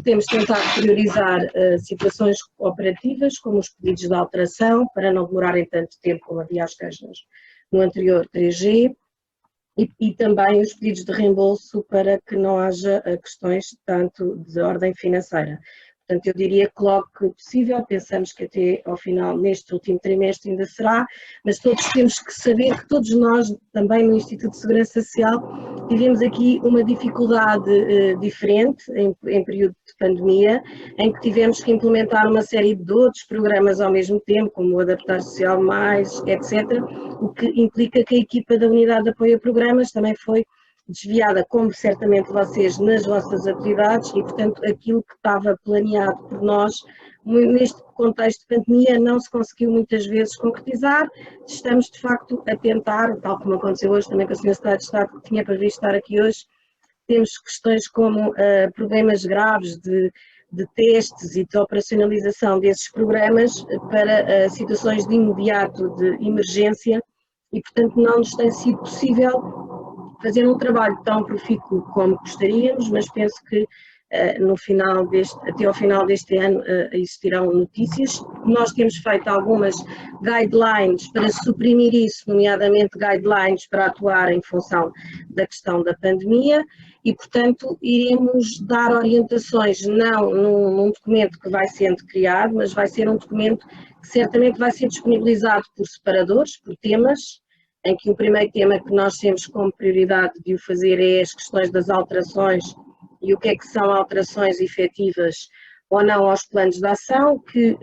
temos tentado priorizar situações operativas, como os pedidos de alteração, para não demorarem tanto tempo como havia as queixas no anterior 3G, e também os pedidos de reembolso para que não haja questões tanto de ordem financeira. Portanto, eu diria que logo que possível, pensamos que até ao final, neste último trimestre ainda será, mas todos temos que saber que todos nós, também no Instituto de Segurança Social, tivemos aqui uma dificuldade diferente em período de pandemia, em que tivemos que implementar uma série de outros programas ao mesmo tempo, como o Adaptar Social Mais, etc., o que implica que a equipa da Unidade de Apoio a Programas também foi desviada, como certamente vocês, nas vossas atividades, e portanto aquilo que estava planeado por nós neste contexto de pandemia não se conseguiu muitas vezes concretizar. Estamos de facto a tentar, tal como aconteceu hoje também com a Sra. Secretária de Estado, que tinha previsto estar aqui hoje, temos questões como problemas graves de testes e de operacionalização desses programas para situações de imediato, de emergência, e portanto não nos tem sido possível fazer um trabalho tão profícuo como gostaríamos, mas penso que até ao final deste ano existirão notícias. Nós temos feito algumas guidelines para suprimir isso, nomeadamente guidelines para atuar em função da questão da pandemia, e portanto iremos dar orientações não num documento que vai sendo criado, mas vai ser um documento que certamente vai ser disponibilizado por separadores, por temas, em que o primeiro tema que nós temos como prioridade de o fazer é as questões das alterações e o que é que são alterações efetivas ou não aos planos de ação, que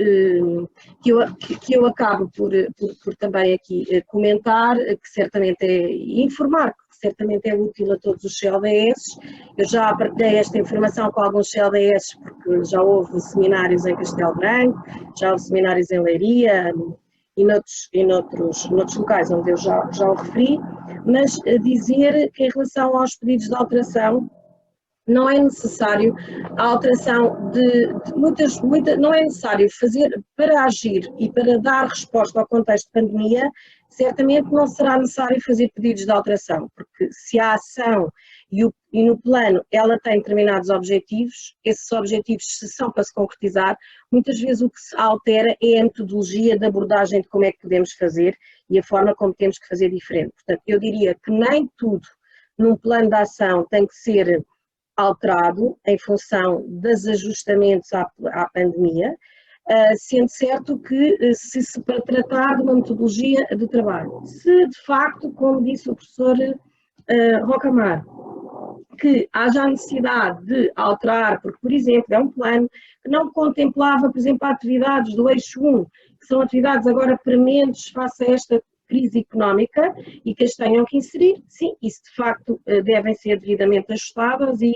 eu acabo por também aqui comentar, que certamente é informar, que certamente é útil a todos os CLDS. Eu já partilhei esta informação com alguns CLDS, porque já houve seminários em Castelo Branco, já houve seminários em Leiria, e noutros locais onde eu já o referi, mas dizer que em relação aos pedidos de alteração, não é necessário a alteração não é necessário fazer, para agir e para dar resposta ao contexto de pandemia, certamente não será necessário fazer pedidos de alteração, porque se a ação e no plano ela tem determinados objetivos, esses objetivos, se são para se concretizar, muitas vezes o que se altera é a metodologia de abordagem de como é que podemos fazer e a forma como temos que fazer diferente. Portanto, eu diria que nem tudo num plano de ação tem que ser alterado em função dos ajustamentos à pandemia, sendo certo que se para tratar de uma metodologia de trabalho, se de facto, como disse o professor Rocamar, que haja a necessidade de alterar, porque, por exemplo, é um plano que não contemplava, por exemplo, atividades do eixo 1, que são atividades agora prementes face a esta crise económica e que as tenham que inserir, sim, isso de facto devem ser devidamente ajustadas e,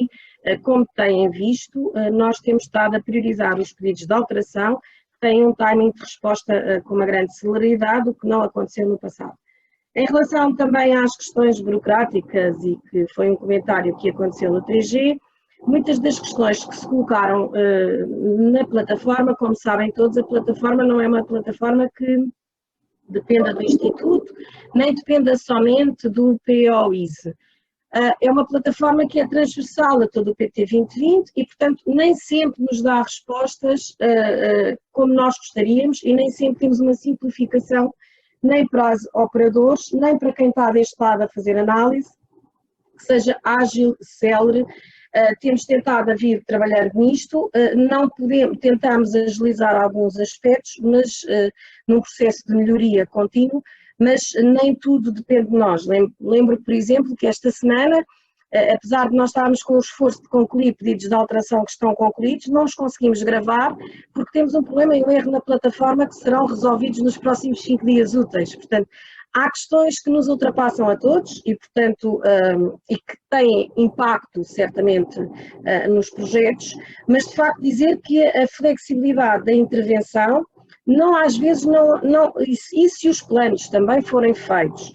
como têm visto, nós temos estado a priorizar os pedidos de alteração que têm um timing de resposta com uma grande celeridade, o que não aconteceu no passado. Em relação também às questões burocráticas, e que foi um comentário que aconteceu no 3G, muitas das questões que se colocaram na plataforma, como sabem todos, a plataforma não é uma plataforma que dependa do Instituto, nem dependa somente do POISE. É uma plataforma que é transversal a todo o PT 2020 e, portanto, nem sempre nos dá respostas como nós gostaríamos e nem sempre temos uma simplificação nem para os operadores, nem para quem está deste lado a fazer análise, que seja ágil, célere. Temos tentado a vir trabalhar nisto, tentamos agilizar alguns aspectos, mas num processo de melhoria contínuo, mas nem tudo depende de nós. Lembro, por exemplo, que esta semana, apesar de nós estarmos com o esforço de concluir pedidos de alteração que estão concluídos, não os conseguimos gravar porque temos um problema e um erro na plataforma que serão resolvidos nos próximos 5 dias úteis. Portanto, há questões que nos ultrapassam a todos e, portanto, e que têm impacto, certamente, nos projetos, mas, de facto, dizer que a flexibilidade da intervenção, não às vezes, e se os planos também forem feitos,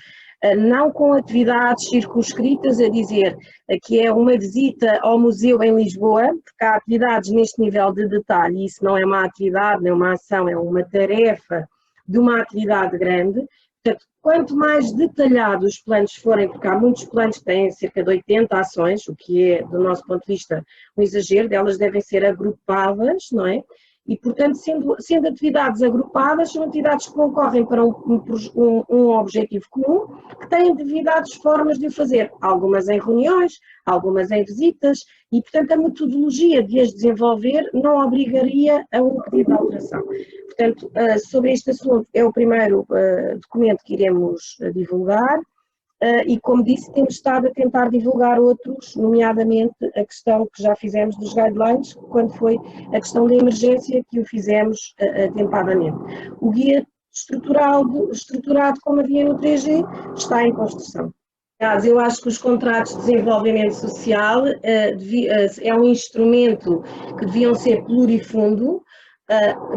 não com atividades circunscritas a dizer que é uma visita ao museu em Lisboa, porque há atividades neste nível de detalhe, e isso não é uma atividade, nem uma ação, é uma tarefa de uma atividade grande. Portanto, quanto mais detalhados os planos forem, porque há muitos planos que têm cerca de 80 ações, o que é, do nosso ponto de vista, um exagero, elas devem ser agrupadas, não é? E, portanto, sendo atividades agrupadas, são atividades que concorrem para um objetivo comum, que têm devidas formas de o fazer, algumas em reuniões, algumas em visitas, e, portanto, a metodologia de as desenvolver não obrigaria a um pedido de alteração. Portanto, sobre este assunto, é o primeiro documento que iremos divulgar. E, como disse, temos estado a tentar divulgar outros, nomeadamente a questão que já fizemos dos guidelines, quando foi a questão da emergência, que o fizemos atempadamente. O guia estruturado como havia no 3G está em construção. Aliás, eu acho que os contratos de desenvolvimento social é um instrumento que deviam ser plurifundo,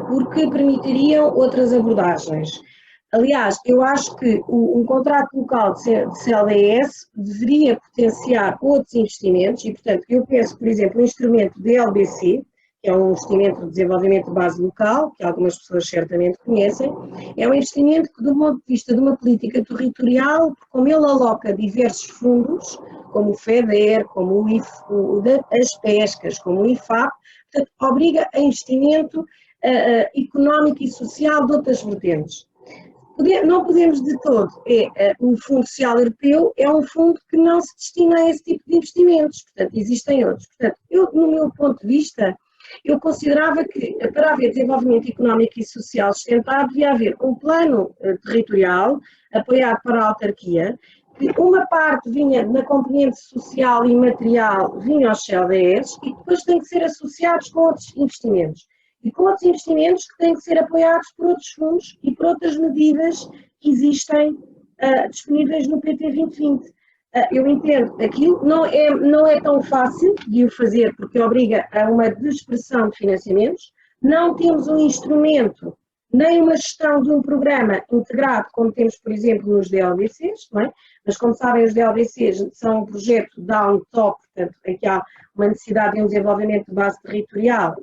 porque permitiriam outras abordagens. Aliás, eu acho que um contrato local de CLDS deveria potenciar outros investimentos e, portanto, eu penso, por exemplo, o instrumento DLBC, que é um investimento de desenvolvimento de base local, que algumas pessoas certamente conhecem, é um investimento que, do ponto de vista de uma política territorial, como ele aloca diversos fundos, como o FEDER, como as pescas, como o IFAP, portanto, obriga a investimento económico e social de outras vertentes. Não podemos de todo, o Fundo Social Europeu é um fundo que não se destina a esse tipo de investimentos, portanto, existem outros. Portanto, no meu ponto de vista, eu considerava que para haver desenvolvimento económico e social sustentável devia haver um plano territorial apoiado para a autarquia, que uma parte vinha na componente social e material, vinha aos CLDs e depois tem que ser associados com outros investimentos. E com outros investimentos que têm que ser apoiados por outros fundos e por outras medidas que existem disponíveis no PT 2020. Eu entendo, aquilo não é tão fácil de o fazer porque obriga a uma dispersão de financiamentos, não temos um instrumento, nem uma gestão de um programa integrado como temos, por exemplo, nos DLBCs, não é? Mas como sabem, os DLBCs são um projeto down-top, portanto, em que há uma necessidade de um desenvolvimento de base territorial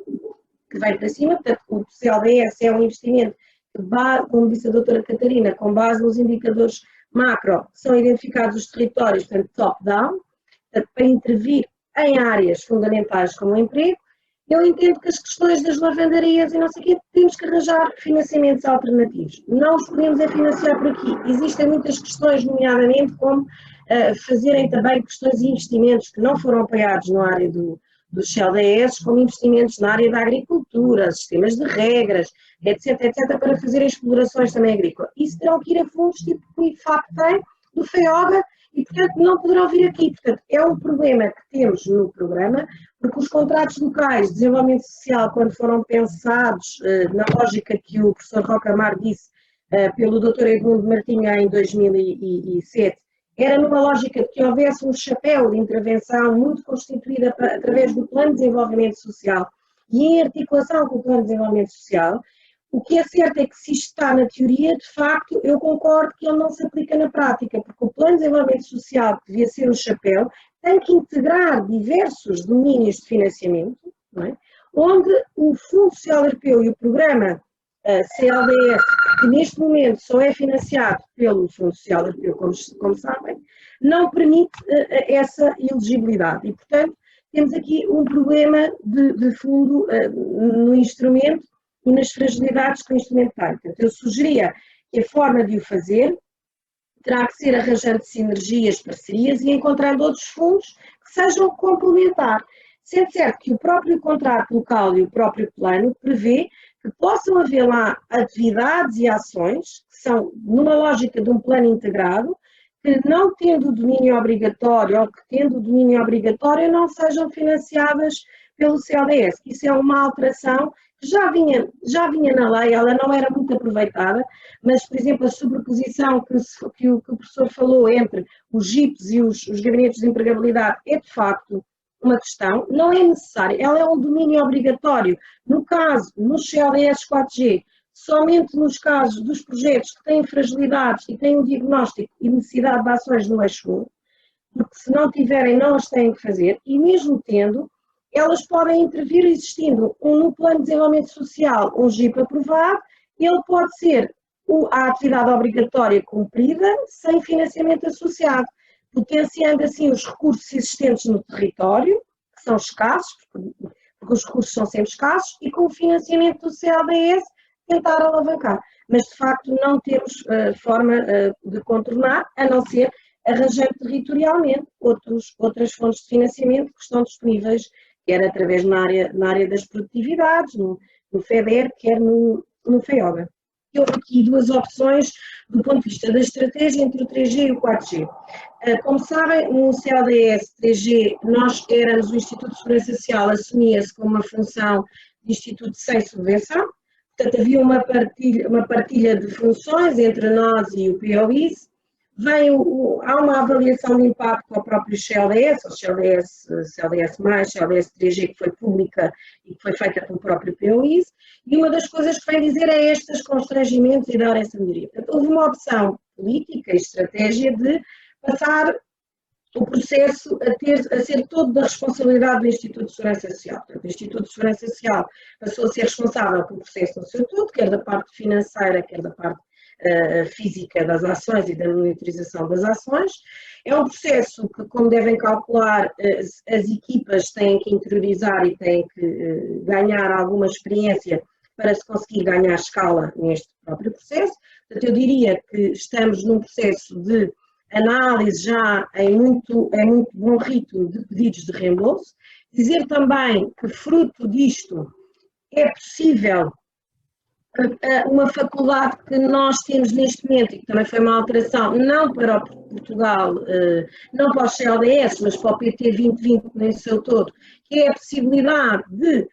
que vai para cima, portanto, o CLDS é um investimento que, como disse a doutora Catarina, com base nos indicadores macro, são identificados os territórios, portanto, top-down, para intervir em áreas fundamentais como o emprego. Eu entendo que as questões das lavandarias e não sei o quê, temos que arranjar financiamentos alternativos. Não os podemos financiar por aqui. Existem muitas questões, nomeadamente, como fazerem também questões de investimentos que não foram apoiados na área dos CLDS, como investimentos na área da agricultura, sistemas de regras, etc., para fazer explorações também agrícolas. Isso terão que ir a fundos tipo o IFAP tem, do FEOGA, e, portanto, não poderão vir aqui. Portanto, é um problema que temos no programa, porque os contratos locais de desenvolvimento social, quando foram pensados na lógica que o professor Rocamar disse pelo Dr. Edmundo Martinho em 2007, era numa lógica de que houvesse um chapéu de intervenção muito constituída através do Plano de Desenvolvimento Social e em articulação com o Plano de Desenvolvimento Social. O que é certo é que se isto está na teoria, de facto, eu concordo que ele não se aplica na prática, porque o Plano de Desenvolvimento Social, que devia ser o chapéu, tem que integrar diversos domínios de financiamento, não é? Onde o Fundo Social Europeu e o programa CLDS, que neste momento só é financiado pelo Fundo Social Europeu, como sabem, não permite essa elegibilidade. E, portanto, temos aqui um problema de fundo no instrumento e nas fragilidades que o instrumento tem. Portanto, eu sugeria que a forma de o fazer terá que ser arranjando sinergias, parcerias e encontrando outros fundos que sejam complementares. Sendo certo que o próprio contrato local e o próprio plano prevê que possam haver lá atividades e ações que são numa lógica de um plano integrado, que não tendo o domínio obrigatório ou que tendo o domínio obrigatório não sejam financiadas pelo CLDS. Isso é uma alteração que já vinha na lei, ela não era muito aproveitada, mas, por exemplo, a sobreposição que o professor falou entre os GIPs e os gabinetes de empregabilidade é, de facto, uma questão, não é necessária, ela é um domínio obrigatório. No caso, nos CLDS 4G, somente nos casos dos projetos que têm fragilidades e têm um diagnóstico e necessidade de ações no eixo 1, porque se não tiverem, não as têm que fazer, e mesmo tendo, elas podem intervir existindo no Plano de Desenvolvimento Social um GIP aprovado, ele pode ser a atividade obrigatória cumprida sem financiamento associado, potenciando assim os recursos existentes no território, que são escassos, porque os recursos são sempre escassos, e com o financiamento do CLDS tentar alavancar. Mas, de facto, não temos forma de contornar, a não ser arranjando territorialmente outras fontes de financiamento que estão disponíveis, quer através na área das produtividades, no FEDER, quer no FEOGA. Houve aqui duas opções do ponto de vista da estratégia entre o 3G e o 4G. Como sabem, no CLDS 3G, nós éramos o Instituto de Segurança Social, assumia-se como uma função de instituto sem subvenção, portanto havia uma partilha de funções entre nós e o POIS. Há uma avaliação de impacto ao próprio CLDS, ao CLDS+, CLDS 3G, que foi pública e que foi feita pelo próprio POIS, e uma das coisas que vem dizer é estes constrangimentos e dar essa melhoria. Portanto, houve uma opção política e estratégia de passar o processo a ser todo da responsabilidade do Instituto de Segurança Social. Portanto, o Instituto de Segurança Social passou a ser responsável pelo processo no seu todo, quer da parte financeira, quer da parte física das ações e da monitorização das ações. É um processo que, como devem calcular, as equipas têm que interiorizar e têm que ganhar alguma experiência para se conseguir ganhar escala neste próprio processo. Portanto, eu diria que estamos num processo de análise já em muito bom ritmo de pedidos de reembolso. Dizer também que, fruto disto, é possível uma faculdade que nós temos neste momento e que também foi uma alteração, não para o Portugal, não para o CLDS, mas para o PT 2020 no seu todo, que é a possibilidade de,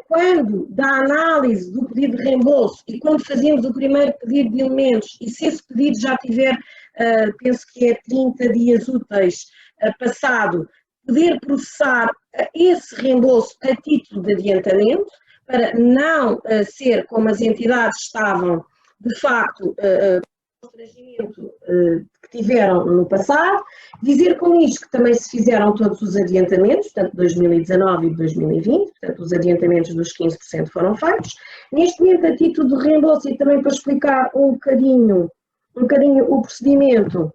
quando da análise do pedido de reembolso e quando fazemos o primeiro pedido de elementos e se esse pedido já tiver, penso que é 30 dias úteis passado, poder processar esse reembolso a título de adiantamento, para não ser como as entidades estavam, de facto, constrangimento que tiveram no passado. Dizer com isto que também se fizeram todos os adiantamentos, portanto, 2019 e 2020, portanto, os adiantamentos dos 15% foram feitos. Neste momento, a título de reembolso, e também para explicar um bocadinho o procedimento,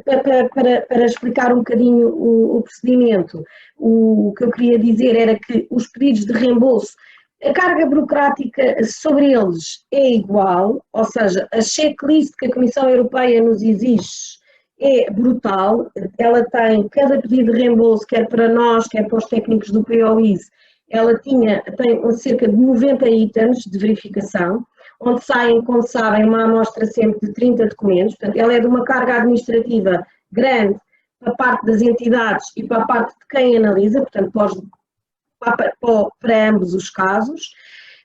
para explicar um bocadinho o procedimento, o que eu queria dizer era que os pedidos de reembolso, a carga burocrática sobre eles é igual, ou seja, a checklist que a Comissão Europeia nos exige é brutal. Ela tem, cada pedido de reembolso, quer para nós, quer para os técnicos do POIS, ela tem cerca de 90 itens de verificação, onde saem, como sabem, uma amostra sempre de 30 documentos. Portanto, ela é de uma carga administrativa grande para a parte das entidades e para a parte de quem analisa, portanto, para ambos os casos.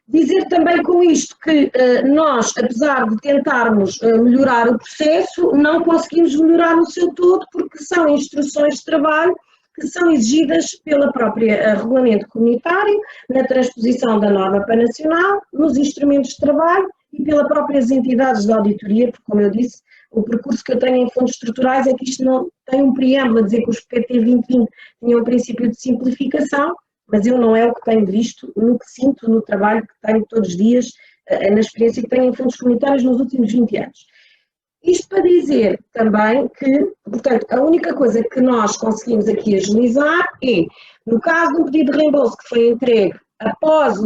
Dizer também com isto que nós, apesar de tentarmos melhorar o processo, não conseguimos melhorar no seu todo, porque são instruções de trabalho que são exigidas pela própria regulamento comunitário, na transposição da norma para nacional, nos instrumentos de trabalho e pelas próprias entidades de auditoria, porque, como eu disse, o percurso que eu tenho em fundos estruturais é que isto não tem um preâmbulo a dizer que os PT 2020 tinham um princípio de simplificação, mas eu não é o que tenho visto, no que sinto, no trabalho que tenho todos os dias, na experiência que tenho em fundos comunitários nos últimos 20 anos. Isto para dizer também que, portanto, a única coisa que nós conseguimos aqui agilizar é, no caso de um pedido de reembolso que foi entregue após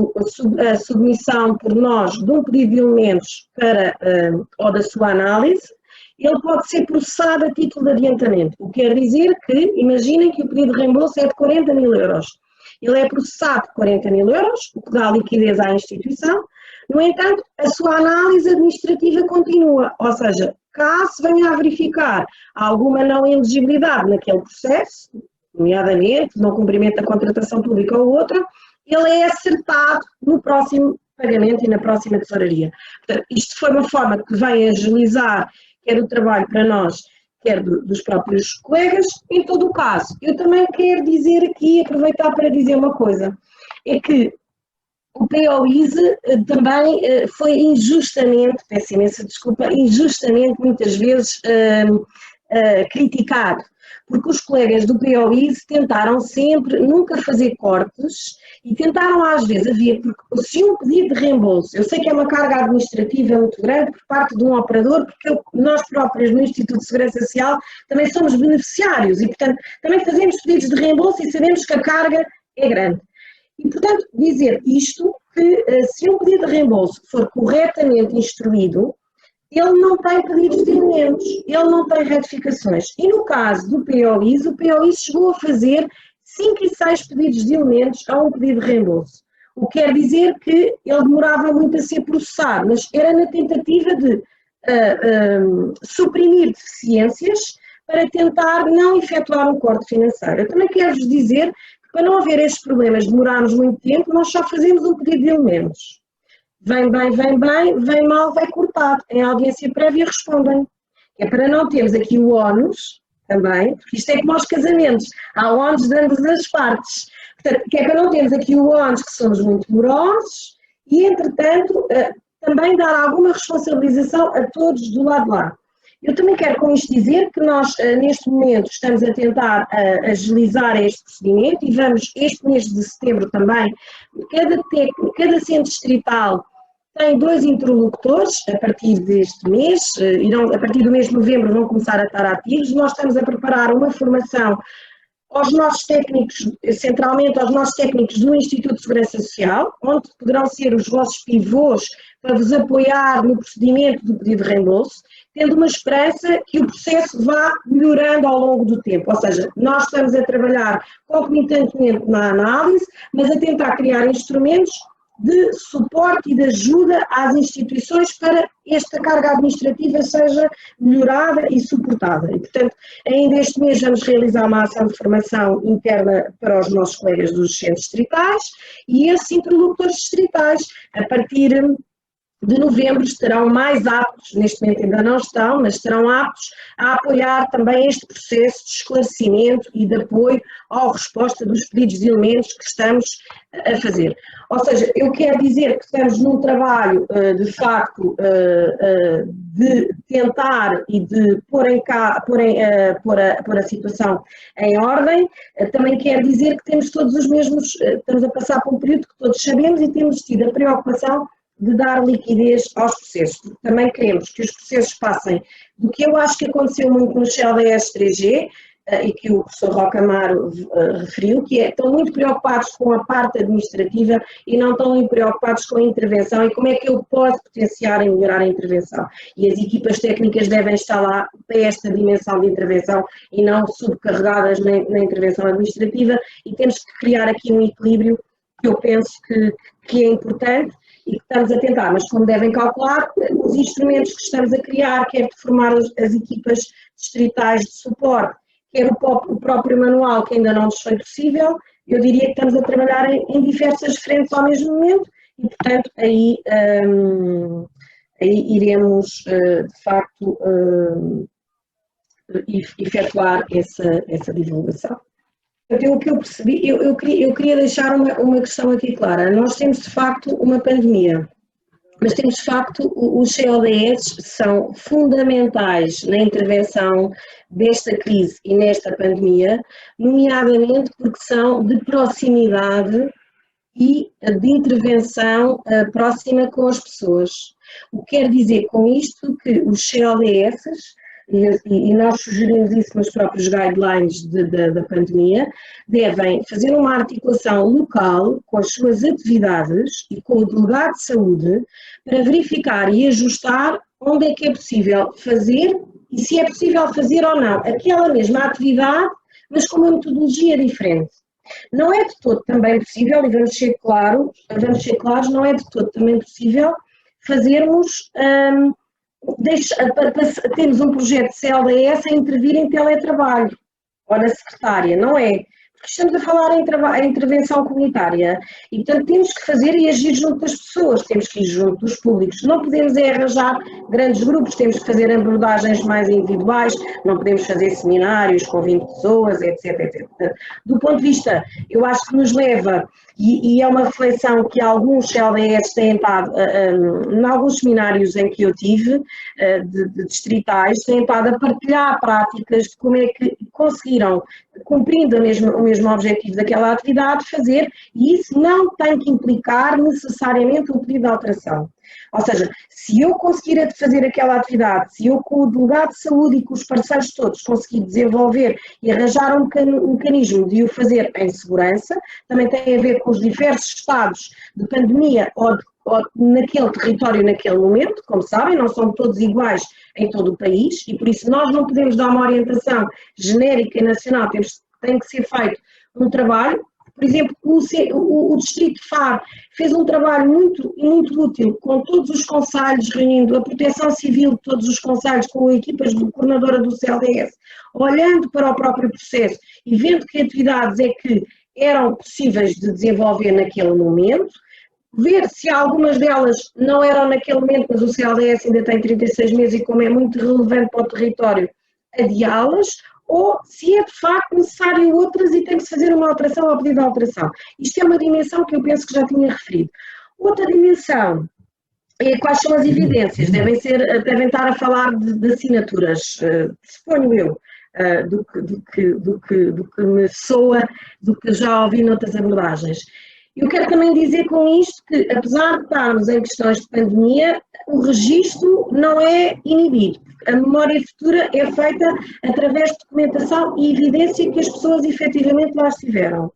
a submissão por nós de um pedido de elementos ou da sua análise, ele pode ser processado a título de adiantamento. O que quer dizer que, imaginem que o pedido de reembolso é de 40 mil euros. Ele é processado de 40 mil euros, o que dá liquidez à instituição. No entanto, a sua análise administrativa continua, ou seja, caso venha a verificar alguma não elegibilidade naquele processo, nomeadamente não cumprimento da contratação pública ou outra, ele é acertado no próximo pagamento e na próxima tesouraria. Portanto, isto foi uma forma que vem agilizar quer o trabalho para nós, quer dos próprios colegas. Em todo o caso, eu também quero dizer aqui, aproveitar para dizer uma coisa, é que o POIS também foi injustamente, peço imensa desculpa, injustamente muitas vezes criticado, porque os colegas do POIS tentaram sempre nunca fazer cortes e tentaram às vezes havia, porque se um pedido de reembolso, eu sei que é uma carga administrativa muito grande por parte de um operador, porque nós próprios no Instituto de Segurança Social também somos beneficiários e, portanto, também fazemos pedidos de reembolso e sabemos que a carga é grande. E, portanto, dizer isto, que se um pedido de reembolso for corretamente instruído, ele não tem pedidos de elementos, ele não tem retificações. E no caso do POIS, o POIS chegou a fazer 5 e 6 pedidos de elementos a um pedido de reembolso. O que quer dizer que ele demorava muito a ser processado, mas era na tentativa de suprimir deficiências para tentar não efetuar um corte financeiro. Eu também quero-vos dizer que para não haver estes problemas de demorarmos muito tempo, nós só fazemos um pedido de elementos. Vem bem, vem mal, vai cortado. Em audiência prévia respondem. É para não termos aqui o ónus também, porque isto é como aos casamentos, há ónus de ambas as partes. Portanto, que é para não termos aqui o ónus que somos muito morosos e, entretanto, também dar alguma responsabilização a todos do lado de lá. Eu também quero com isto dizer que nós, neste momento, estamos a tentar agilizar este procedimento e vamos, este mês de setembro também, cada centro distrital tem 2 interlocutores a partir deste mês, a partir do mês de novembro vão começar a estar ativos. Nós estamos a preparar uma formação aos nossos técnicos, centralmente aos nossos técnicos do Instituto de Segurança Social, onde poderão ser os vossos pivôs para vos apoiar no procedimento do pedido de reembolso, tendo uma esperança que o processo vá melhorando ao longo do tempo. Ou seja, nós estamos a trabalhar concomitantemente na análise, mas a tentar criar instrumentos de suporte e de ajuda às instituições para esta carga administrativa seja melhorada e suportada. E, portanto, ainda este mês vamos realizar uma ação de formação interna para os nossos colegas dos centros distritais e esses interlocutores distritais, a partir de novembro, estarão mais aptos, neste momento ainda não estão, mas estarão aptos a apoiar também este processo de esclarecimento e de apoio à resposta dos pedidos de elementos que estamos a fazer. Ou seja, eu quero dizer que estamos num trabalho, de facto, de tentar e de pôr a situação em ordem. Também quero dizer que temos todos os mesmos, estamos a passar por um período que todos sabemos e temos tido a preocupação de dar liquidez aos processos, porque também queremos que os processos passem do que eu acho que aconteceu muito no CLDS 3G, e que o professor Roca Amaro referiu, que estão muito preocupados com a parte administrativa e não estão muito preocupados com a intervenção e como é que eu posso potenciar e melhorar a intervenção. E as equipas técnicas devem estar lá para esta dimensão de intervenção e não subcarregadas na intervenção administrativa, e temos que criar aqui um equilíbrio que eu penso que é importante e que estamos a tentar, mas como devem calcular, os instrumentos que estamos a criar, quer de formar as equipas distritais de suporte, quer o próprio manual, que ainda não nos foi possível, eu diria que estamos a trabalhar em diversas frentes ao mesmo momento e, portanto, aí iremos, de facto, efetuar essa divulgação. Então, o que eu percebi, eu queria deixar uma questão aqui clara. Nós temos, de facto, uma pandemia, mas temos, de facto, os CLDS são fundamentais na intervenção desta crise e nesta pandemia, nomeadamente porque são de proximidade e de intervenção próxima com as pessoas. O que quer dizer com isto que os CLDS, e nós sugerimos isso nos próprios guidelines da pandemia, devem fazer uma articulação local com as suas atividades e com o delegado de saúde para verificar e ajustar onde é que é possível fazer e se é possível fazer ou não aquela mesma atividade, mas com uma metodologia diferente. Não é de todo também possível, e vamos ser claros, não é de todo também possível fazermos... temos um projeto de CLDS a intervir em teletrabalho ou na secretária, não é? Estamos a falar em intervenção comunitária e, portanto, temos que fazer e agir junto das pessoas, temos que ir junto dos públicos. Não podemos arranjar grandes grupos, temos que fazer abordagens mais individuais, não podemos fazer seminários com 20 pessoas, etc, etc. Do ponto de vista, eu acho que nos leva, e é uma reflexão que alguns CLDS têm estado, em alguns seminários em que eu tive, de distritais, têm estado a partilhar práticas de como é que conseguiram, cumprindo o mesmo objetivo daquela atividade, fazer, e isso não tem que implicar necessariamente um pedido de alteração. Ou seja, se eu conseguir fazer aquela atividade, se eu com o delegado de saúde e com os parceiros todos conseguir desenvolver e arranjar um mecanismo de o fazer em segurança, também tem a ver com os diversos estados de pandemia ou naquele território, naquele momento, como sabem, não são todos iguais em todo o país e por isso nós não podemos dar uma orientação genérica e nacional, tem que ser feito um trabalho. Por exemplo, o Distrito de Faro fez um trabalho muito útil com todos os concelhos, reunindo a Proteção Civil de todos os concelhos com equipas de coordenadora do CLDS, olhando para o próprio processo e vendo que atividades é que eram possíveis de desenvolver naquele momento, ver se algumas delas não eram naquele momento, mas o CLDS ainda tem 36 meses e como é muito relevante para o território, adiá-las, ou se é de facto necessário outras e tem que se fazer uma alteração ou pedido de alteração. Isto é uma dimensão que eu penso que já tinha referido. Outra dimensão é quais são as evidências, devem estar a falar de assinaturas, suponho eu, do que me soa, do que já ouvi noutras abordagens. Eu quero também dizer com isto que, apesar de estarmos em questões de pandemia, o registro não é inibido. A memória futura é feita através de documentação e evidência que as pessoas efetivamente lá estiveram.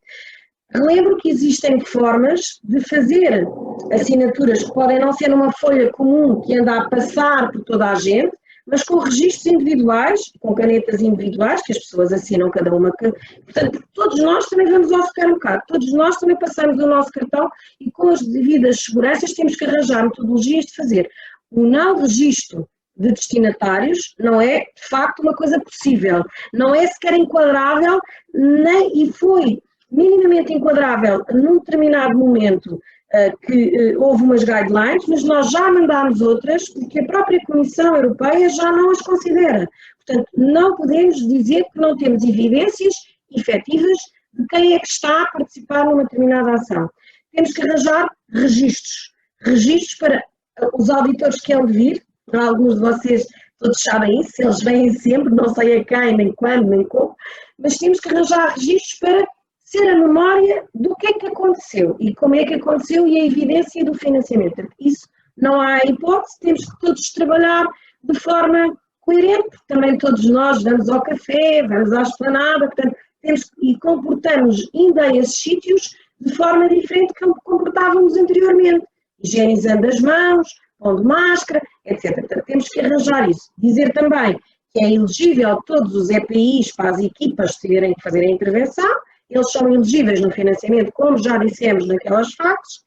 Relembro que existem formas de fazer assinaturas que podem não ser numa folha comum que anda a passar por toda a gente, mas com registros individuais, com canetas individuais, que as pessoas assinam cada uma. Portanto, todos nós também vamos ao supermercado, todos nós também passamos o nosso cartão e com as devidas seguranças temos que arranjar metodologias de fazer. O não registro de destinatários não é, de facto, uma coisa possível, não é sequer enquadrável, e foi minimamente enquadrável num determinado momento que houve umas guidelines, mas nós já mandámos outras porque a própria Comissão Europeia já não as considera. Portanto, não podemos dizer que não temos evidências efetivas de quem é que está a participar numa determinada ação. Temos que arranjar registros para os auditores que hão de vir, alguns de vocês todos sabem isso, eles vêm sempre, não sei a quem, nem quando, nem como, mas temos que arranjar registros para ser a memória do que é que aconteceu e como é que aconteceu e a evidência do financiamento. Isso não há hipótese, temos que todos trabalhar de forma coerente, também todos nós vamos ao café, vamos à esplanada, portanto, e comportamos ainda a esses sítios de forma diferente que comportávamos anteriormente, higienizando as mãos, pondo máscara, etc. Portanto, temos que arranjar isso. Dizer também que é elegível todos os EPIs para as equipas terem que fazer a intervenção, eles são elegíveis no financiamento, como já dissemos naquelas fases,